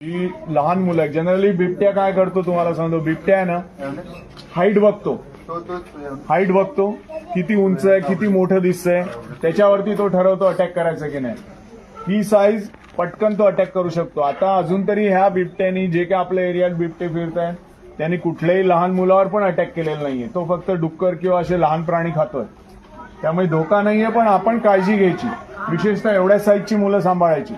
ही लहान मुलं आहे. जनरली बिबट्या काय करतो तुम्हाला सांगतो. बिबट्या आहे ना, हाईट बघतो. हाईट बघतो, किती उंच आहे, किती मोठं दिसतंय, त्याच्यावरती तो ठरवतो अटॅक करायचं की नाही. ही साईज पटकन तो अटॅक करू शकतो. आता अजून तरी ह्या बिबट्यानी, जे काय आपल्या एरियात बिबटे फिरत आहेत, त्यांनी कुठल्याही लहान मुलावर पण अटॅक केलेला नाहीये. तो फक्त डुक्कर किंवा असे लहान प्राणी खातोय. त्यामुळे धोका नाहीये, पण आपण काळजी घ्यायची. विशेषतः एवढ्या साईजची मुलं सांभाळायची.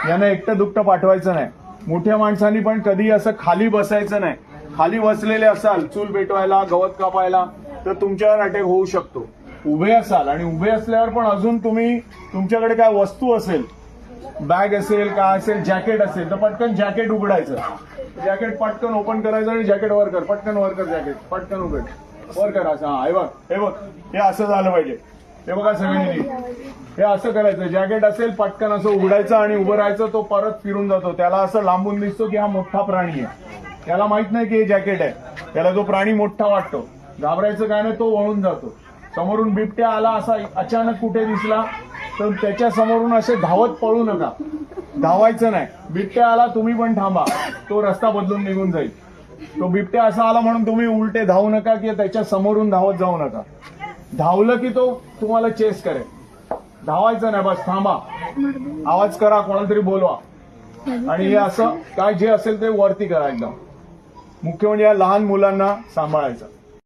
यांना एकटं दुकटं पाठवायचं नाही. मोठ्या माणसांनी पण कधी असं खाली बसायचं नाही. खाली बसलेले असाल चूल पेटवायला, गवत कापायला, तर तुमच्यावर अटॅक होऊ शकतो. उभे असाल, आणि उभे असल्यावर पण अजून तुम्ही, तुमच्याकडे काय वस्तू असेल, बॅग असेल, काय असेल, जॅकेट असेल, तर पटकन जॅकेट उघडायचं. जॅकेट पटकन ओपन करायचं आणि जॅकेट वर कर, पटकन वर कर, जॅकेट पटकन उघड, वर कर. असं, हा, हे बघ, हे बघ, हे असं झालं पाहिजे. हे बघा सगळ्यांनी, हे असं करायचं. जॅकेट असेल, पटकन असं उघडायचं आणि उभं राहायचं. तो परत फिरून जातो. त्याला असं लांबून दिसतो की हा मोठा प्राणी आहे. त्याला माहित नाही की हे जॅकेट आहे. त्याला तो प्राणी मोठा वाटतो. घाबरायचं काय नाही, तो वळून जातो. समोरून बिबट्या आला, असा अचानक कुठे दिसला तर त्याच्या समोरून असे धावत पळू नका. धावायचं नाही. बिबट्या आला, तुम्ही पण थांबा. तो रस्ता बदलून निघून जाईल. तो बिबट्या असा आला म्हणून तुम्ही उलटे धावू नका किंवा त्याच्या समोरून धावत जाऊ नका. धावलं की तो तुम्हाला चेस करेल. धावायचं नाही, बस थांबा, आवाज करा, कोणाला तरी बोलवा, आणि हे असं काय जे असेल ते वरती करा एकदम. मुख्य म्हणजे या लहान मुलांना सांभाळायचं.